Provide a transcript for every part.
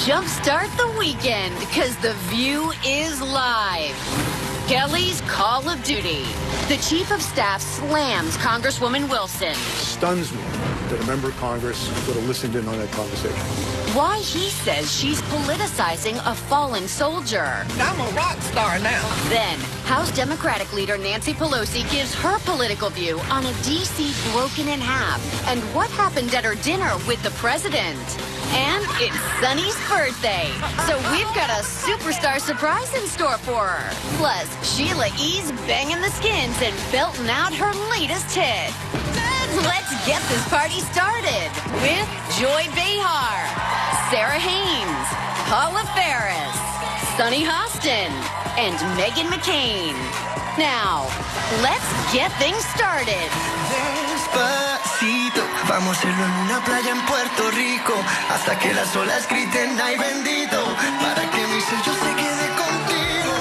Jumpstart the weekend, because The View is live. Kelly's Call of Duty. The Chief of Staff slams Congresswoman Wilson. Stuns me that a member of Congress would have listened in on that conversation. Why he says she's politicizing a fallen soldier. I'm a rock star now. Then, House Democratic leader Nancy Pelosi gives her political view on a D.C. broken in half and what happened at her dinner with the president. And it's Sunny's birthday, so we've got a superstar surprise in store for her. Plus, Sheila E's banging the skins and belting out her latest hit. Let's get this party started with Joy Behar, Sarah Haynes, Paula Ferris, Sunny Hostin, and Meghan McCain. Now, let's get things started. Despacito, vamos a hacerlo en una playa en Puerto Rico, hasta que las olas griten ay bendito, para que mi sello se quede contigo.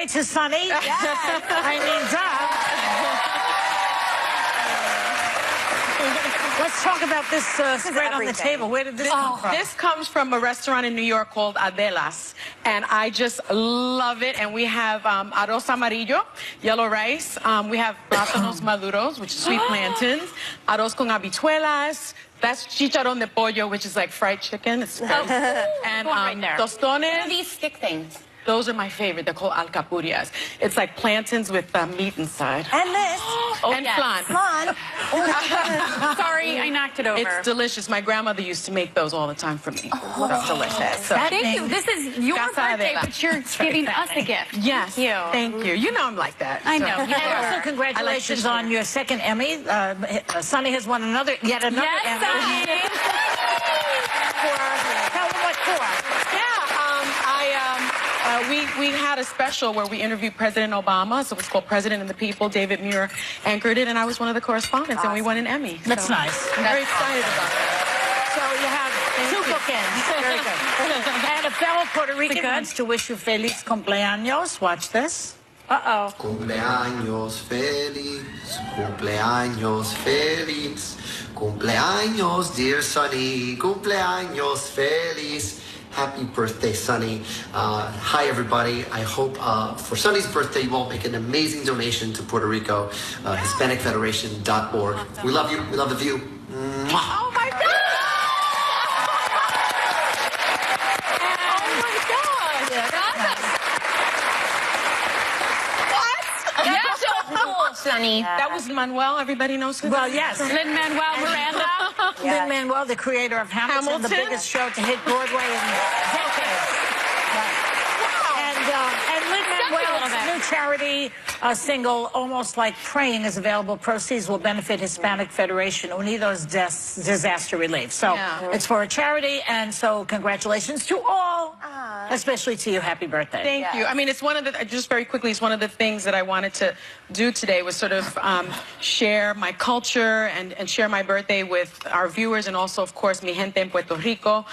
To Sunny. Yes. I mean, let's talk about this spread on the table. Where did this come from? This comes from a restaurant in New York called Adela's, and I just love it. And we have arroz amarillo, yellow rice. We have plátanos maduros, which is sweet plantains. Arroz con habichuelas. That's chicharrón de pollo, which is like fried chicken. It's and right there. tostones. What are these stick things? Those are my favorite. They're called alcapurrias. It's like plantains with meat inside. And this. And flan. Flan. Sorry, I knocked it over. It's delicious. My grandmother used to make those all the time for me. That's delicious. So, Thank you. This is your birthday, but you're giving us a gift. yes. Thank you. Thank you. You know I'm like that. I know. So. You And are. also, congratulations on your second Emmy. Sunny has won yet another Yes, Emmy. Sunny. Tell them what for. We had a special where we interviewed President Obama, so it was called President and the People. David Muir anchored it, and I was one of the correspondents, and we won an Emmy. That's so nice. I'm very excited about that. So you have two bookends. Very good. And a fellow Puerto Rican wants to wish you feliz cumpleaños. Watch this. Uh-oh. Cumpleaños feliz, cumpleaños feliz, cumpleaños dear Sunny, cumpleaños feliz. Happy birthday, Sunny. Hi, everybody. I hope for Sunny's birthday, you all make an amazing donation to Puerto Rico, HispanicFederation.org. We love you. We love The View. Mwah. Oh, my God! Oh, my God! What? That's so cool, Sunny. That was Manuel. Everybody knows who Well, that yes. Lin-Manuel Miranda. Lin-Manuel, the creator of Hamilton, the Hamilton? biggest show to hit Broadway in decades. And Lin-Manuel's new charity single, Almost Like Praying, is available. Proceeds will benefit Hispanic Federation, Unidos Disaster Relief. So it's for a charity, and so congratulations to all, especially to you. Happy birthday. Thank you. I mean, it's one of the, just very quickly, it's one of the things that I wanted to do today was sort of share my culture and share my birthday with our viewers, and also, of course, mi gente en Puerto Rico.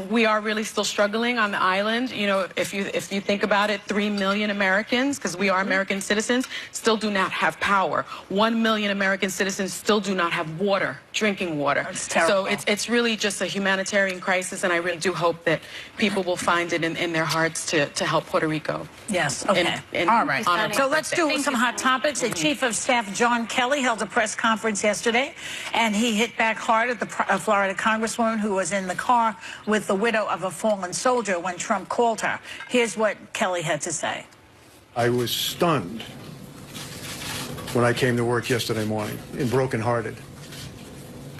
We are really still struggling on the island. You know, if you think about it, 3 million Americans, because we are American citizens, still do not have power. 1 million American citizens still do not have water, drinking water. That's terrible. So it's really just a humanitarian crisis, and I really do hope that people will find it in their hearts to help Puerto Rico. Yes, okay. All right. So let's do some hot topics. The Chief of Staff, John Kelly, held a press conference yesterday, and he hit back hard at the Florida Congresswoman who was in the car with the widow of a fallen soldier when Trump called her. Here's what Kelly had to say. I was stunned when I came to work yesterday morning and brokenhearted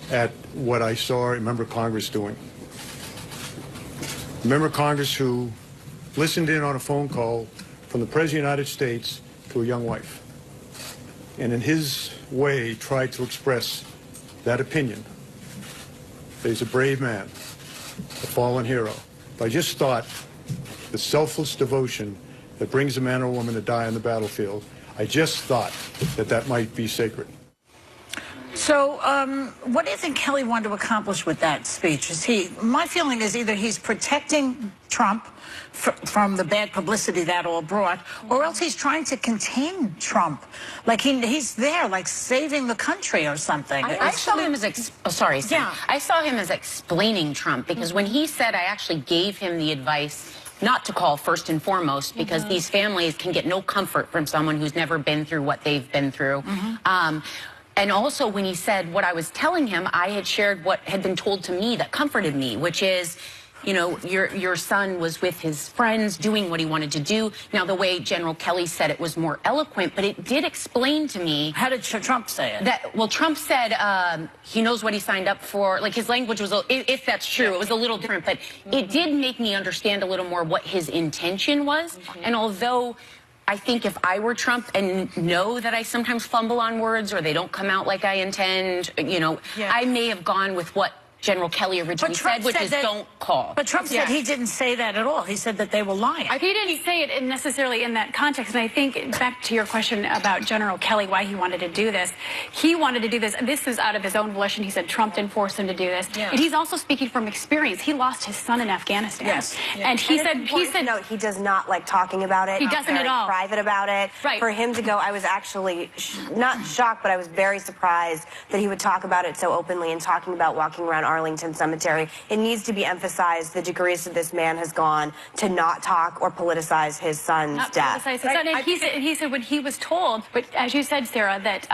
at what I saw a member of Congress doing. A member of Congress who listened in on a phone call from the President of the United States to a young wife, and in his way tried to express that opinion. He's a brave man, a fallen hero. But I just thought the selfless devotion that brings a man or woman to die on the battlefield, I just thought that that might be sacred. So, what do you think Kelly wanted to accomplish with that speech? My feeling is either he's protecting Trump from the bad publicity that all brought, or else he's trying to contain Trump. Like he's there, like saving the country or something. I saw him as, I saw him as explaining Trump, because when he said, I actually gave him the advice not to call first and foremost, because these families can get no comfort from someone who's never been through what they've been through. And also when he said what I was telling him, I had shared what had been told to me that comforted me, which is, you know, your son was with his friends doing what he wanted to do. Now, the way General Kelly said it was more eloquent, but it did explain to me. How did Trump say it? Well, Trump said he knows what he signed up for. Like, his language was, if that's true, it was a little different, but it did make me understand a little more what his intention was. And although I think if I were Trump and know that I sometimes fumble on words or they don't come out like I intend, you know, I may have gone with what General Kelly originally said, which is don't call. But Trump said he didn't say that at all. He said that they were lying. He didn't say it necessarily in that context. And I think, back to your question about General Kelly, why he wanted to do this, he wanted to do this. This is out of his own volition. He said Trump didn't force him to do this. And he's also speaking from experience. He lost his son in Afghanistan. And he said, no, he does not like talking about it. He doesn't at all. Private about it. For him to go, I was actually not shocked, but I was very surprised that he would talk about it so openly, and talking about walking around Arlington Cemetery. It needs to be emphasized the degrees that this man has gone to not talk or politicize his son's death. Politicize his son. And he said when he was told, but as you said, Sarah, that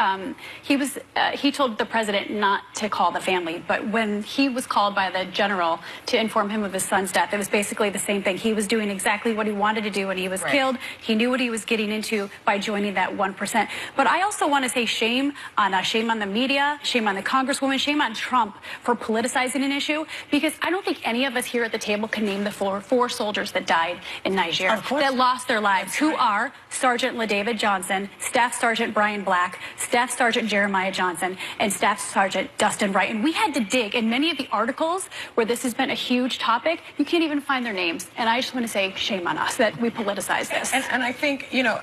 he told the president not to call the family, but when he was called by the general to inform him of his son's death, it was basically the same thing. He was doing exactly what he wanted to do when he was killed. He knew what he was getting into by joining that 1%. But I also want to say shame on the media, shame on the Congresswoman, shame on Trump for politicizing an issue, because I don't think any of us here at the table can name the four soldiers that died in Niger, that lost their lives, who are Sergeant LaDavid Johnson, Staff Sergeant Brian Black, Staff Sergeant Jeremiah Johnson, and Staff Sergeant Dustin Wright. And we had to dig in many of the articles where this has been a huge topic. You can't even find their names. And I just want to say shame on us that we politicize this. And I think, you know,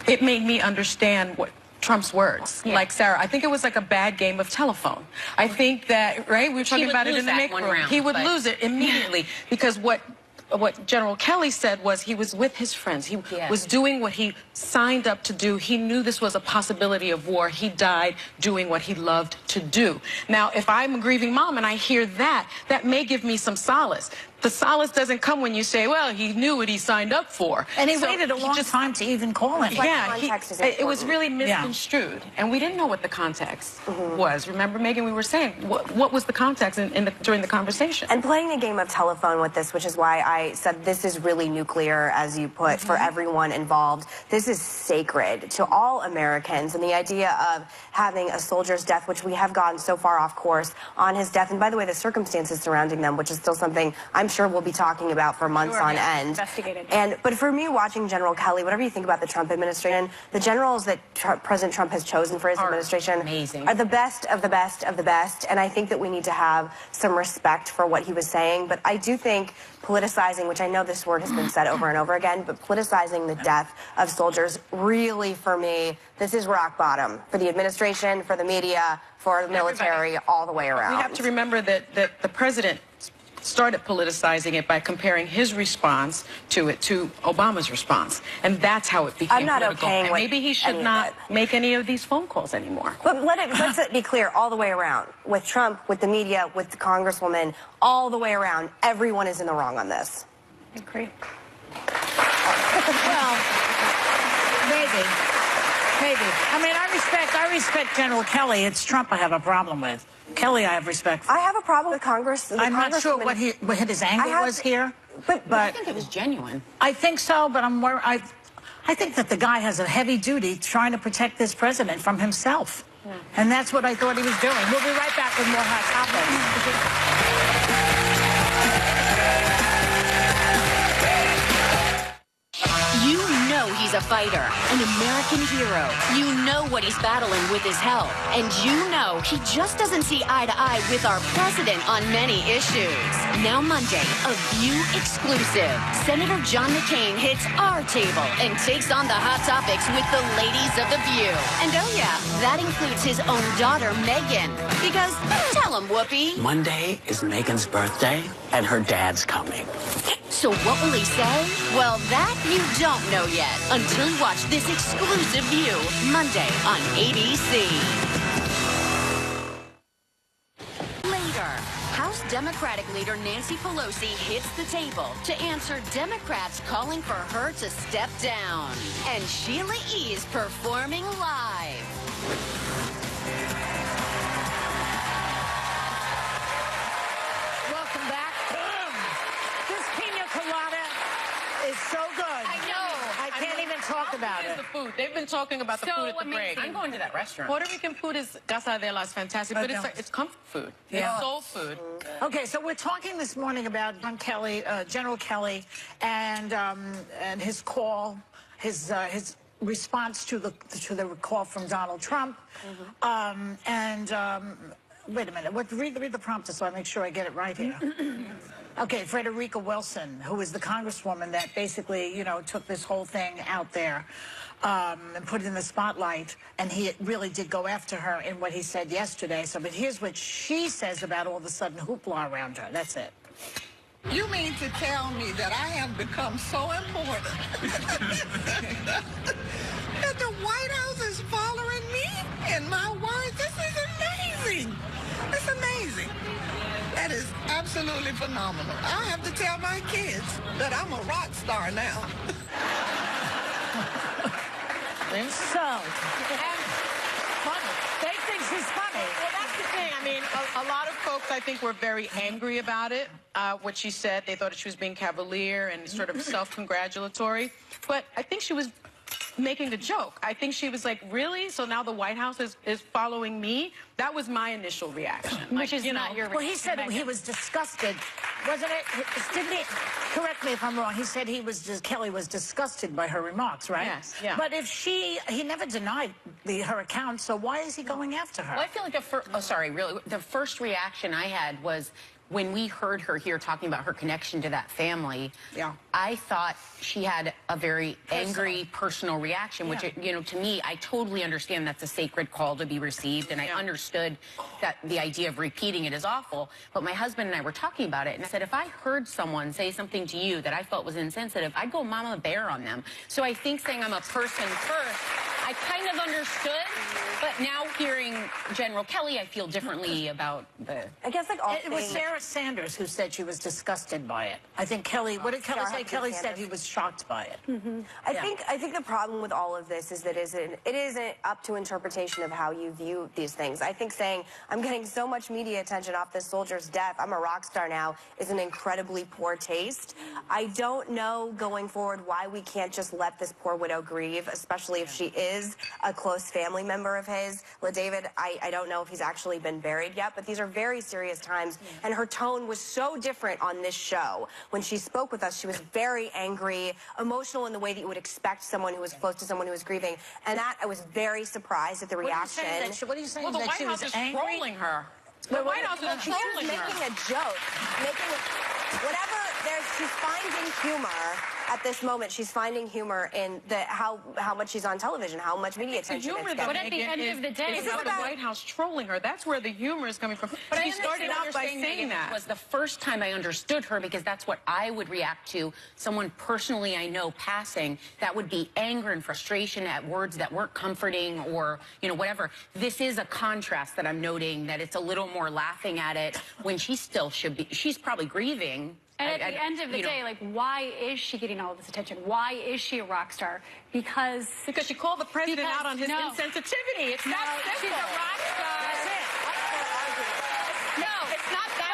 it made me understand what Trump's words. Like, Sarah, I think it was like a bad game of telephone. I think that, right, we were talking about it in the make room. He would lose it immediately, because what General Kelly said was he was with his friends. He was doing what he signed up to do. He knew this was a possibility of war. He died doing what he loved to do. Now, if I'm a grieving mom and I hear that, that may give me some solace. The solace doesn't come when you say, well, he knew what he signed up for. And he waited a long time to even call him. It was really misconstrued. And we didn't know what the context was. Remember, Megan, we were saying, what was the context during the conversation? And playing a game of telephone with this, which is why I said this is really nuclear, as you put, for everyone involved. This is sacred to all Americans. And the idea of having a soldier's death, which we have gone so far off course on his death, and by the way, the circumstances surrounding them, which is still something I'm sure we'll be talking about for months on end. Investigated. But for me, watching General Kelly, whatever you think about the Trump administration, the generals that President Trump has chosen for his administration are the best of the best of the best. And I think that we need to have some respect for what he was saying. But I do think politicizing, which I know this word has been said over and over again, but politicizing the death of soldiers, really, for me, this is rock bottom for the administration, for the media, for the military, all the way around. We have to remember that the president started politicizing it by comparing his response to Obama's response. And that's how it became political. And maybe he should not make any of these phone calls anymore. But let's it be clear, all the way around. With Trump, with the media, with the Congresswoman, all the way around, everyone is in the wrong on this. I agree. Well, maybe. I mean, I respect General Kelly. It's Trump I have a problem with. Kelly, I have respect for. I have a problem with Congress. I'm not sure what his angle was here. But I think it was genuine. I think so, but I think that the guy has a heavy duty trying to protect this president from himself. And that's what I thought he was doing. We'll be right back with more Hot Topics. is a fighter, an American hero. You know what he's battling with his health. And you know he just doesn't see eye to eye with our president on many issues. Now Monday, a View exclusive. Senator John McCain hits our table and takes on the hot topics with the ladies of the View. And oh yeah, that includes his own daughter, Megan. Because, tell him, Whoopi. Monday is Megan's birthday, and her dad's coming. So what will he say? Well, that you don't know yet until you watch this exclusive View Monday on ABC. Later, House Democratic leader Nancy Pelosi hits the table to answer Democrats calling for her to step down. And Sheila E. is performing live. Welcome back. This pina colada is so good. I know. I can't even talk about it. The food. They've been talking about the food at the break. I'm going to that restaurant. Puerto Rican food is Casadela is fantastic, but it's comfort food. Yeah. It's soul food. Okay, so we're talking this morning about John Kelly, General Kelly, and his call, his response to the call from Donald Trump, wait a minute. Read the prompter so I make sure I get it right here. Okay, Frederica Wilson, who is the congresswoman that basically, you know, took this whole thing out there and put it in the spotlight, and he really did go after her in what he said yesterday. So, but here's what she says about all of a sudden hoopla around her. That's it. You mean to tell me that I have become so important that the White House is following me and my words? This is amazing. It's amazing. That is absolutely phenomenal. I have to tell my kids that I'm a rock star now. So, funny. They think she's funny. Well, that's the thing. I mean, a lot of folks, I think, were very angry about it, what she said. They thought she was being cavalier and sort of self-congratulatory. But I think she was making a joke. I think she was like, really? So now the White House is following me? That was my initial reaction. Which is not your reaction. Well, he said he was disgusted, wasn't it? Didn't he? Correct me if I'm wrong. He said Kelly was disgusted by her remarks, right? Yes, yeah. But if he never denied her account, so why is he going after her? Well, I feel like the first reaction I had was when we heard her here talking about her connection to that family. Yeah. I thought she had a very angry, personal reaction, which, you know, to me, I totally understand that's a sacred call to be received, and I understood that the idea of repeating it is awful. But my husband and I were talking about it, and I said, if I heard someone say something to you that I felt was insensitive, I'd go mama bear on them. So I think saying I'm a person first, I kind of understood, but now hearing General Kelly, I feel differently about the... I guess like all It was Sarah Sanders who said she was disgusted by it. I think Kelly, what did Kelly say? Kelly said he was shocked by it. I think the problem with all of this is that it isn't up to interpretation of how you view these things. I think saying, I'm getting so much media attention off this soldier's death, I'm a rock star now, is an incredibly poor taste. I don't know going forward why we can't just let this poor widow grieve, especially if she is a close family member of his. LaDavid, I don't know if he's actually been buried yet, but these are very serious times, and her tone was so different on this show. When she spoke with us, she was very angry, emotional in the way that you would expect someone who was close to someone who was grieving, and that I was very surprised at the reaction. What are you saying? Well, the that White she House was is angry? trolling her. The White House is trolling her. Making a joke, she's finding humor at this moment. She's finding humor in how much she's on television, how much media attention it's getting. But at the end of the day, it's about the White House trolling her. That's where the humor is coming from. But she started out by saying that. It was the first time I understood her, because that's what I would react to. Someone personally I know passing, that would be anger and frustration at words that weren't comforting, or, you know, whatever. This is a contrast that I'm noting, that it's a little more laughing at it when she still should be. She's probably grieving. And at the end of the day, like, why is she getting all this attention? Why is she a rock star? Because she called the president out on his insensitivity. It's not simple. She's a rock star. That's it. No, it's not that.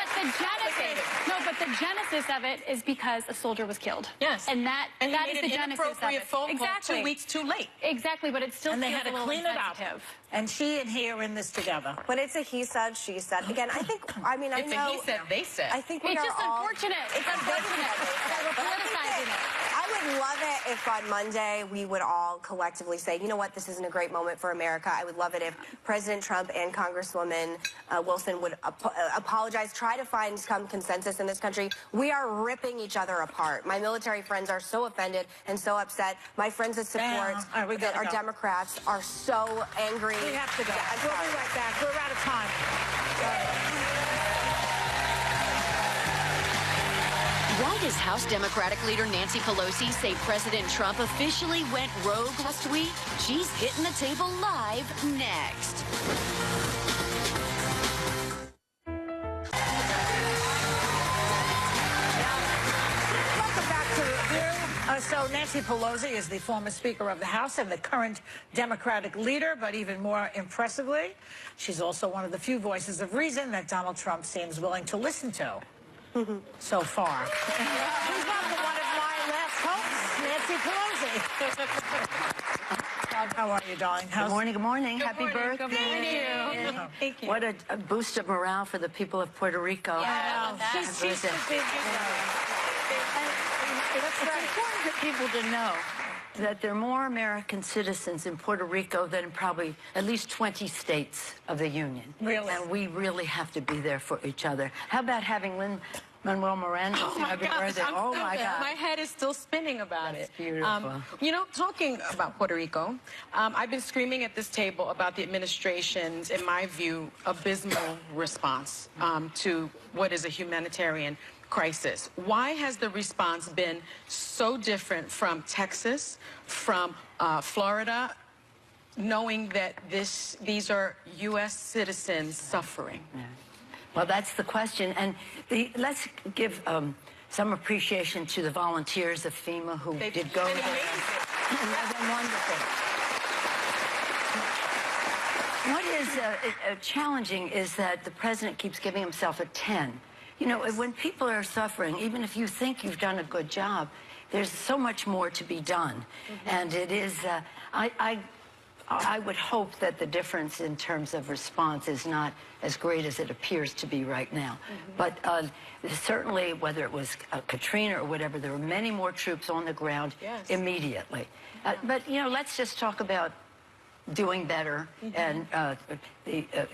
But the genesis of it is because a soldier was killed. Yes. And that is the genesis of it. Phone call 2 weeks too late. Exactly, but it still and they feels had to a little clean it up. insensitive. And she and he are in this together. But it's a he said, she said. Again, I think, I mean, I It's know. a he said, they said. I think we It's are just all. unfortunate. It's unfortunate that we're politicizing it. I would love it if on Monday we would all collectively say, you know what, this isn't a great moment for America. I would love it if President Trump and Congresswoman Wilson would apologize, try to find some consensus in this country. We are ripping each other apart. My military friends are so offended and so upset. My friends that support that are Democrats are so angry. We have to go. We'll be right back. We're out of time. Why does House Democratic leader Nancy Pelosi say President Trump officially went rogue last week? She's hitting the table live next. So Nancy Pelosi is the former Speaker of the House and the current Democratic leader, but even more impressively, she's also one of the few voices of reason that Donald Trump seems willing to listen to so far. She's welcome one of my last hopes, Nancy Pelosi. How are you, darling? Good morning, good morning. Happy birthday. Good morning. Thank you. What a boost of morale for the people of Puerto Rico. Yeah, she's It's important for people to know that there are more American citizens in Puerto Rico than in probably at least 20 states of the Union. Really? And we really have to be there for each other. How about having Lin-Manuel Miranda sing happy birthday? Oh my God. My head is still spinning about it. Beautiful. You know, talking about Puerto Rico, I've been screaming at this table about the administration's, in my view, abysmal response to what is a humanitarian crisis. Why has the response been so different from Texas, from Florida, knowing that these are U.S. citizens suffering? Yeah. Well, that's the question. And let's give some appreciation to the volunteers of FEMA who did go there. They've been wonderful. What is challenging is that the president keeps giving himself a 10. You know, when people are suffering, even if you think you've done a good job, there's so much more to be done. And it is, I would hope that the difference in terms of response is not as great as it appears to be right now. But certainly, whether it was Katrina or whatever, there were many more troops on the ground immediately. But, you know, let's just talk about doing better and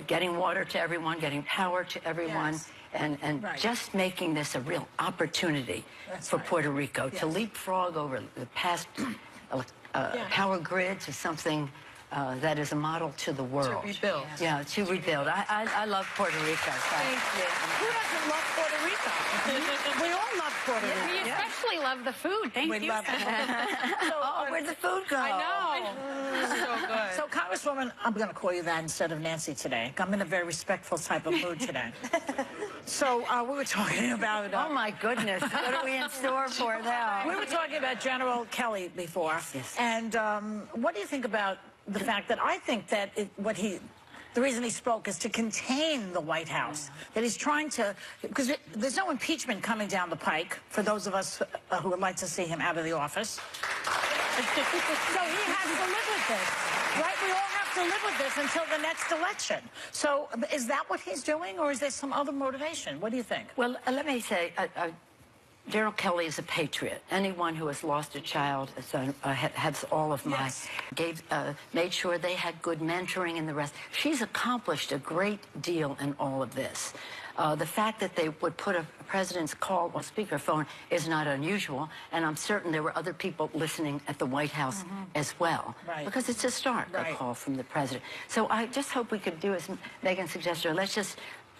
getting water to everyone, getting power to everyone, and just making this a real opportunity for Puerto Rico to leapfrog over the past power grid to something that is a model to the world. To rebuild. Yeah, to rebuild. I love Puerto Rico. Thank you. Who doesn't love Puerto Rico? We all love Puerto Rico. We especially love the food. Thank you. We love it. So, where'd the food go? I know. So good. So, Congresswoman, I'm going to call you that instead of Nancy today. I'm in a very respectful type of mood today. So, we were talking about... oh, my goodness. What are we in store for now? We were talking about General Kelly before. Yes. And what do you think about the fact that I think that the reason he spoke is to contain the White House, that he's trying to, because there's no impeachment coming down the pike for those of us who would like to see him out of the office. So he has to live with this, right? We all have to live with this until the next election. So is that what he's doing, or is there some other motivation? What do you think? Well, let me say, General Kelly is a patriot. Anyone who has lost a child has all of my... made sure they had good mentoring and the rest. She's accomplished a great deal in all of this. The fact that they would put a president's call on speakerphone is not unusual, and I'm certain there were other people listening at the White House as well, because it's a start, a call from the president. So I just hope we could do as Megan suggested. Let's just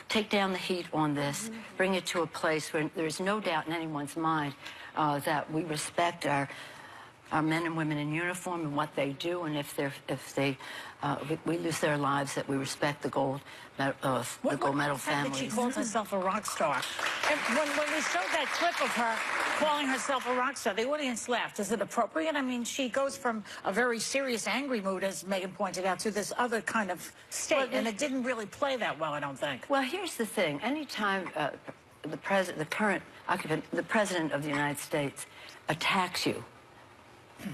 take down the heat on this, bring it to a place where there's no doubt in anyone's mind that we respect our men and women in uniform and what they do, and if we lose their lives, that we respect the gold medal families. She calls herself a rock star. And when we showed that clip of her calling herself a rock star, the audience laughed. Is it appropriate? I mean, she goes from a very serious, angry mood, as Megan pointed out, to this other kind of state, and it didn't really play that well, I don't think. Well, here's the thing. Anytime the current occupant, the President of the United States, attacks you,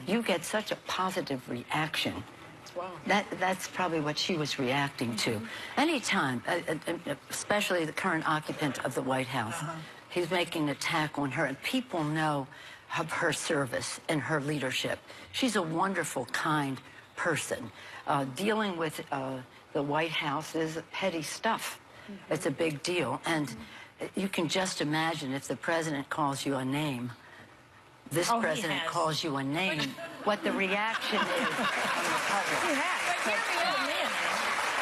you get such a positive reaction That's probably what she was reacting to. Anytime, especially the current occupant of the White House, he's making an attack on her, and people know of her service and her leadership. She's a wonderful, kind person. Dealing with the White House is petty stuff. It's a big deal, and you can just imagine if the president calls you a name. This president calls you a name, what the reaction is from the public.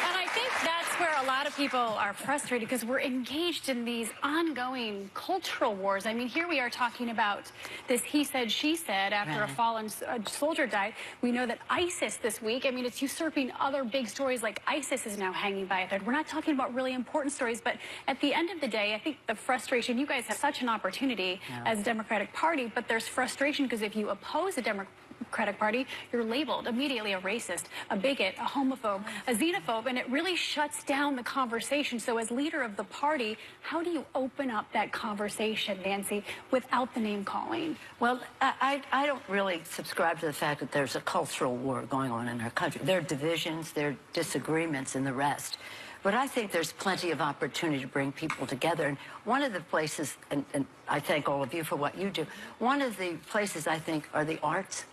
And I think that's where a lot of people are frustrated, because we're engaged in these ongoing cultural wars. I mean, here we are talking about this he said, she said after a fallen soldier died. We know that ISIS this week, I mean, it's usurping other big stories, like ISIS is now hanging by a thread. We're not talking about really important stories, but at the end of the day, I think the frustration, you guys have such an opportunity as a Democratic Party, but there's frustration because if you oppose the Democratic Party, you're labeled immediately a racist, a bigot, a homophobe, a xenophobe, and it really shuts down the conversation. So as leader of the party, how do you open up that conversation, Nancy, without the name calling? Well, I don't really subscribe to the fact that there's a cultural war going on in our country. There are divisions, there are disagreements, and the rest. But I think there's plenty of opportunity to bring people together. And one of the places, and I thank all of you for what you do, one of the places I think are the arts.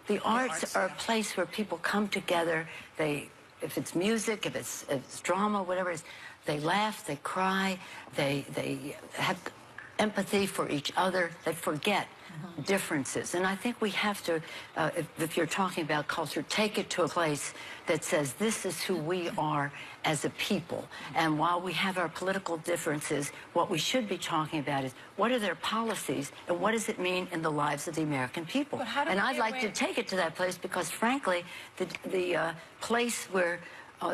The arts are a place where people come together. If it's music, if it's drama, whatever it is, they laugh, they cry, they have empathy for each other, they forget differences. And I think we have to, if you're talking about culture, take it to a place that says this is who we are as a people. And while we have our political differences, what we should be talking about is what are their policies and what does it mean in the lives of the American people? And I'd like to take it to that place because, frankly, the place where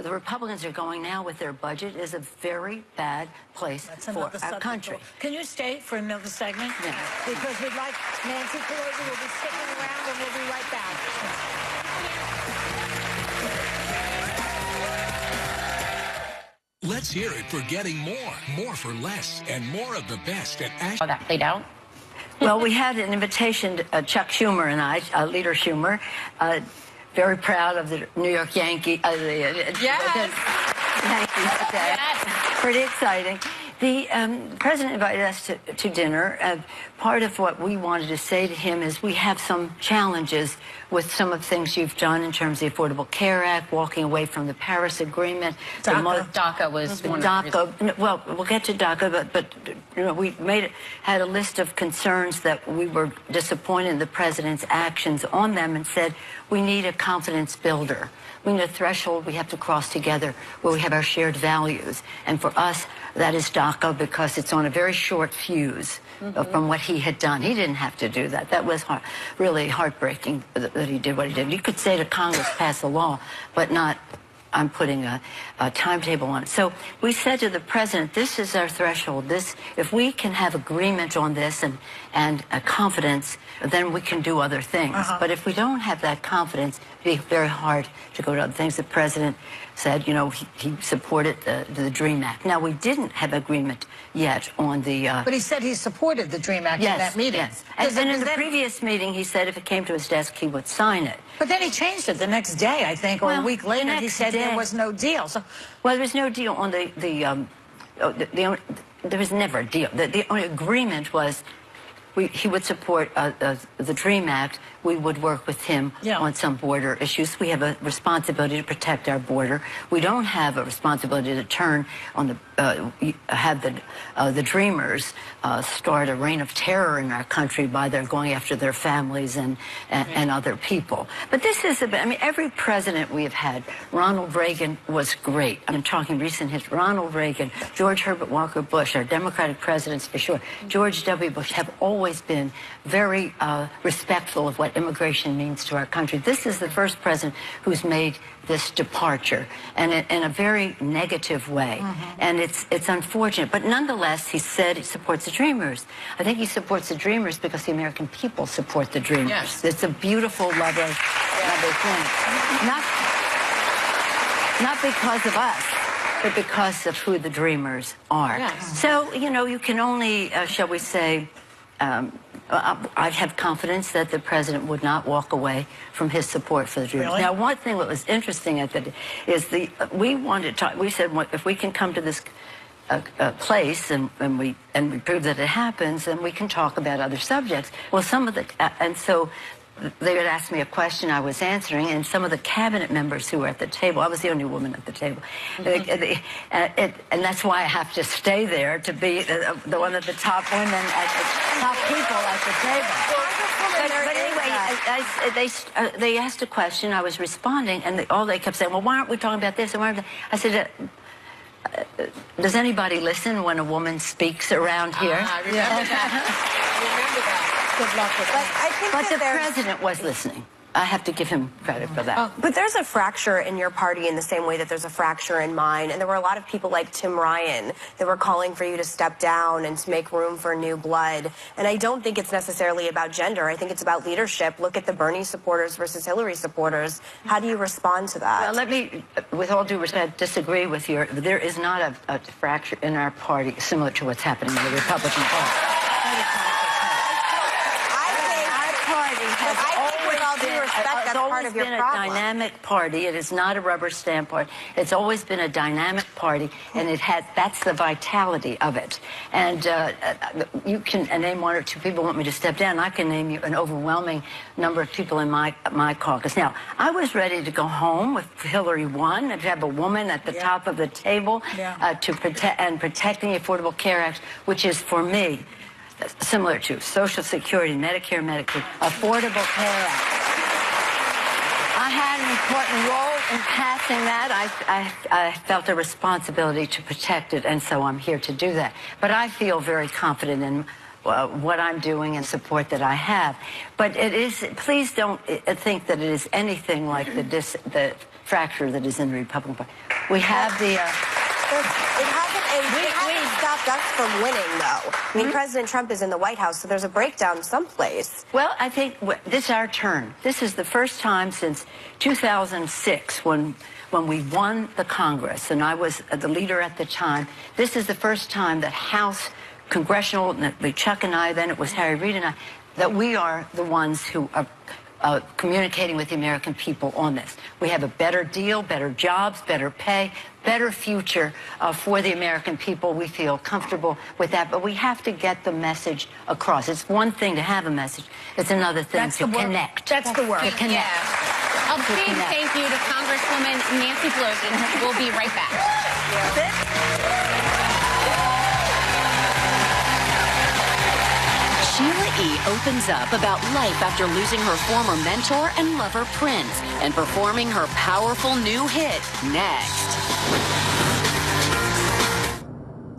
the Republicans are going now with their budget is a very bad place for our country. Can you stay for another segment? Yeah. Because we'd like Nancy Pelosi will be sticking around, and we'll be right back. Let's hear it for getting more for less, and more of the best at Ash. How that played out? Well, we had an invitation to Chuck Schumer and I, Leader Schumer, very proud of the New York Yankees. Yankees today. Pretty exciting. The president invited us to dinner. Part of what we wanted to say to him is we have some challenges with some of the things you've done in terms of the Affordable Care Act, walking away from the Paris Agreement. DACA was one of the well, we'll get to DACA, but you know, we had a list of concerns that we were disappointed in the president's actions on them and said we need a confidence builder. We need a threshold we have to cross together where we have our shared values. And for us, that is DACA because it's on a very short fuse from what he had done. He didn't have to do that. That was really heartbreaking that he did what he did. You could say to Congress, pass a law, but not I'm putting a timetable on it. So we said to the president, this is our threshold. If we can have agreement on this and a confidence, then we can do other things. But if we don't have that confidence, it'd be very hard to go to other things. The president said, you know, he supported the DREAM Act. Now, we didn't have agreement yet on the... But he said he supported the DREAM Act in that meeting. Yes. And then in the previous meeting, he said if it came to his desk, he would sign it. But then he changed it the next day, I think, or a week later. He said there was no deal. So, well, there was no deal on there was never a deal. The only agreement was he would support the DREAM Act. We would work with him on some border issues. We have a responsibility to protect our border. We don't have a responsibility to turn on have the Dreamers start a reign of terror in our country by their going after their families and other people. But this is I mean, every president we have had, Ronald Reagan was great. I'm talking recent history. Ronald Reagan, George Herbert Walker Bush, our Democratic presidents for sure, George W. Bush have always been very respectful of what immigration means to our country. This is the first president who's made this departure, and in a very negative way. And it's unfortunate. But nonetheless, he said he supports the Dreamers. I think he supports the Dreamers because the American people support the Dreamers. Yes. It's a beautiful, lovely thing. Not because of us, but because of who the Dreamers are. Yes. So, you know, you can only, shall we say, I have confidence that the president would not walk away from his support for the Jews. Really? Now, one thing that was interesting at that is we wanted to talk. We said, if we can come to this place and we prove that it happens, then we can talk about other subjects. Well, some of the and so they had asked me a question I was answering, and some of the cabinet members who were at the table, I was the only woman at the table, and that's why I have to stay there to be the one of the top women, top people at the table. But anyway, they asked a question, I was responding, and all they kept saying, well, why aren't we talking about this? And why aren't I said, does anybody listen when a woman speaks around here? I remember that. I remember that. Good luck with that. But the president was listening. I have to give him credit for that. But there's a fracture in your party in the same way that there's a fracture in mine. And there were a lot of people like Tim Ryan that were calling for you to step down and to make room for new blood. And I don't think it's necessarily about gender. I think it's about leadership. Look at the Bernie supporters versus Hillary supporters. How do you respond to that? Well, let me, with all due respect, disagree with you. There is not a fracture in our party similar to what's happening in the Republican Party. It's always been a dynamic party. It is not a rubber stamp party. It's always been a dynamic party, and that's the vitality of it. And you can name one or two people who want me to step down. I can name you an overwhelming number of people in my caucus. Now, I was ready to go home if Hillary won, and to have a woman at the top of the table to protect the Affordable Care Act, which is, for me, similar to Social Security, Medicare, Medicaid, Affordable Care Act. I had an important role in passing that. I felt a responsibility to protect it, and so I'm here to do that. But I feel very confident in what I'm doing and support that I have. But it is, please don't think that it is anything like the fracture that is in the Republican Party. We have the... It hasn't stopped us from winning, though. I mean, President Trump is in the White House, so there's a breakdown someplace. Well, I think this is our turn. This is the first time since 2006 when we won the Congress, and I was the leader at the time. This is the first time that House, Congressional, Chuck and I, then it was Harry Reid and I, that we are the ones who are communicating with the American people on this. We have a better deal, better jobs, better pay, better future for the American people. We feel comfortable with that, but we have to get the message across. It's one thing to have a message. It's another thing to connect. That's the word. To connect. Yeah. A big thank you to Congresswoman Nancy Pelosi. We'll be right back. Sheila E. opens up about life after losing her former mentor and lover, Prince, and performing her powerful new hit, Next.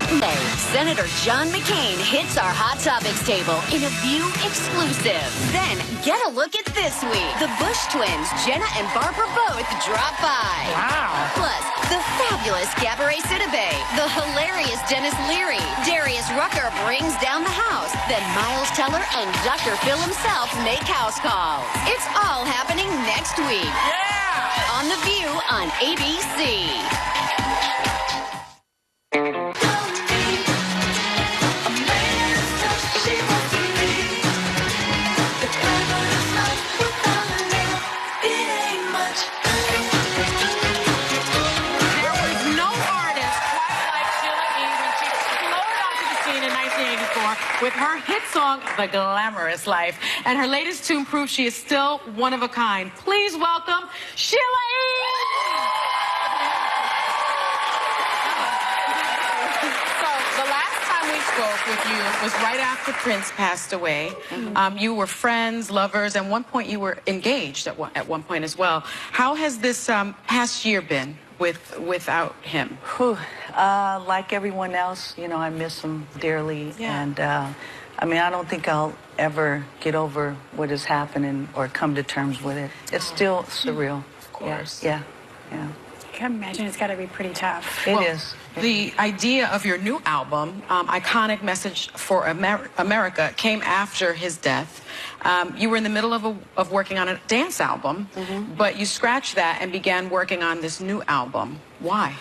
Today, Senator John McCain hits our Hot Topics table in a View exclusive. Then, get a look at this week. The Bush twins, Jenna and Barbara, both drop by. Wow. Plus, the fabulous Gabourey Sidibe, the hilarious Dennis Leary, Darius Rucker brings down the house, then Miles Teller and Dr. Phil himself make house calls. It's all happening next week. Yeah! On The View on ABC. With her hit song, The Glamorous Life. And her latest tune proves she is still one of a kind. Please welcome Sheila E. So the last time we spoke with you was right after Prince passed away. You were friends, lovers, and at one point you were engaged at one point as well. How has this past year been without him? Like everyone else, you know, I miss him dearly. Yeah. And I mean, I don't think I'll ever get over what is happening or come to terms with it. It's still surreal. Of course. Yeah. I can imagine it's got to be pretty tough. It is. The idea of your new album, Iconic Message for America, came after his death. You were in the middle of working on a dance album, but you scratched that and began working on this new album. Why?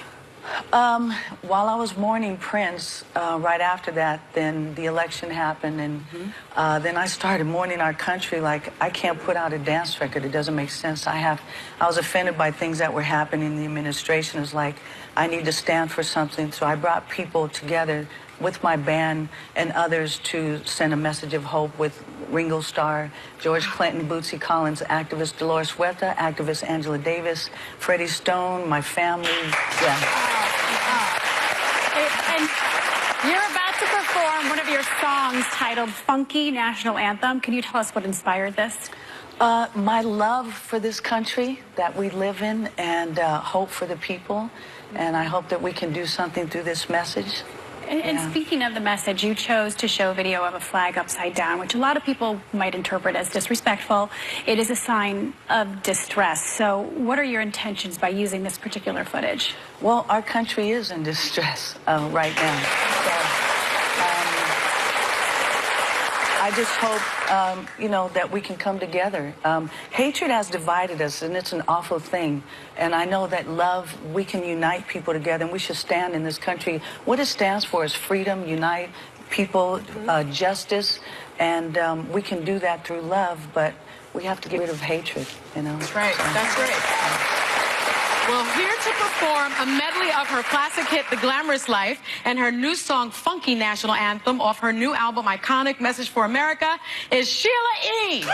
While I was mourning Prince, right after that, then the election happened, and then I started mourning our country. Like, I can't put out a dance record. It doesn't make sense. I was offended by things that were happening in the administration. It's like, I need to stand for something. So I brought people together with my band and others to send a message of hope with Ringo Starr, George Clinton, Bootsy Collins, activist Dolores Huerta, activist Angela Davis, Freddie Stone, my family. Yeah. And you're about to perform one of your songs titled Funky National Anthem. Can you tell us what inspired this? My love for this country that we live in, and hope for the people. And I hope that we can do something through this message. And speaking of the message, you chose to show video of a flag upside down, which a lot of people might interpret as disrespectful. It is a sign of distress. So what are your intentions by using this particular footage? Well, our country is in distress right now. So, I just hope, you know, that we can come together. Hatred has divided us, and it's an awful thing. And I know that love, we can unite people together, and we should stand in this country. What it stands for is freedom, unite people, justice, and we can do that through love, but we have to get rid of hatred, you know. That's right. That's right. Well, here to perform a medley of her classic hit, The Glamorous Life, and her new song, Funky National Anthem, off her new album, Iconic Message for America, is Sheila E.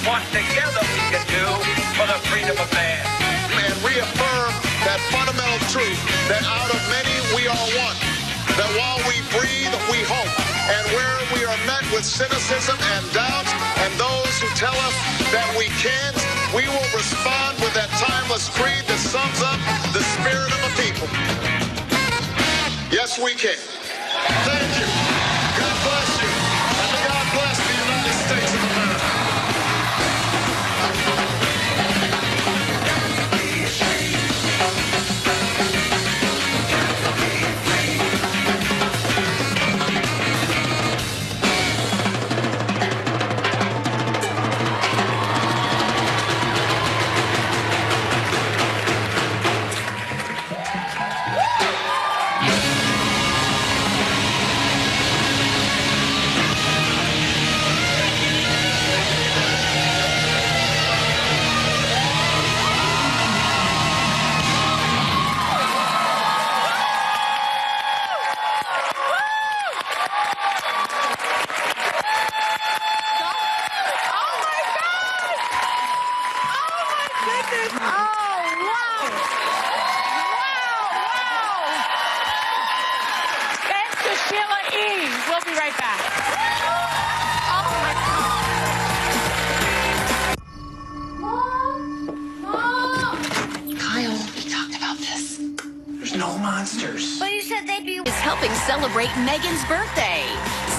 What together we can do for the freedom of man. And reaffirm that fundamental truth that out of many we are one. That while we breathe, we hope. And where we are met with cynicism and doubt, and those who tell us that we can't, we will respond with that timeless creed that sums up the spirit of a people. Yes, we can. Thank you. God bless you. And God bless the United States of America. Sheila E. We'll be right back. Oh, my God. Kyle, we talked about this. There's no monsters. But you said they'd be... ...is helping celebrate Meghan's birthday.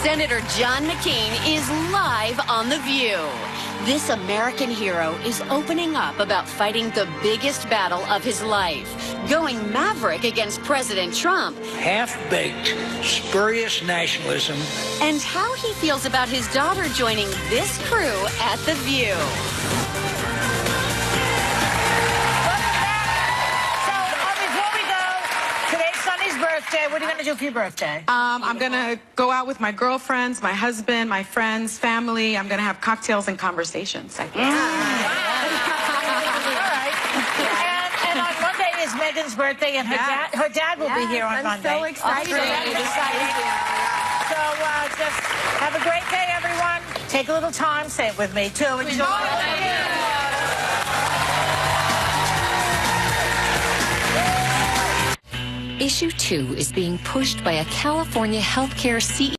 Senator John McCain is live on The View. This American hero is opening up about fighting the biggest battle of his life, going maverick against President Trump. Half-baked, spurious nationalism. And how he feels about his daughter joining this crew at The View. Birthday. What are you going to do for your birthday? I'm going to go out with my girlfriends, my husband, my friends, family. I'm going to have cocktails and conversations. I think. All right. And on Monday is Meghan's birthday, and her dad will be here on Monday. I'm so excited. So just have a great day, everyone. Take a little time. Say it with me, too. Enjoy. Issue 2 is being pushed by a California healthcare CEO.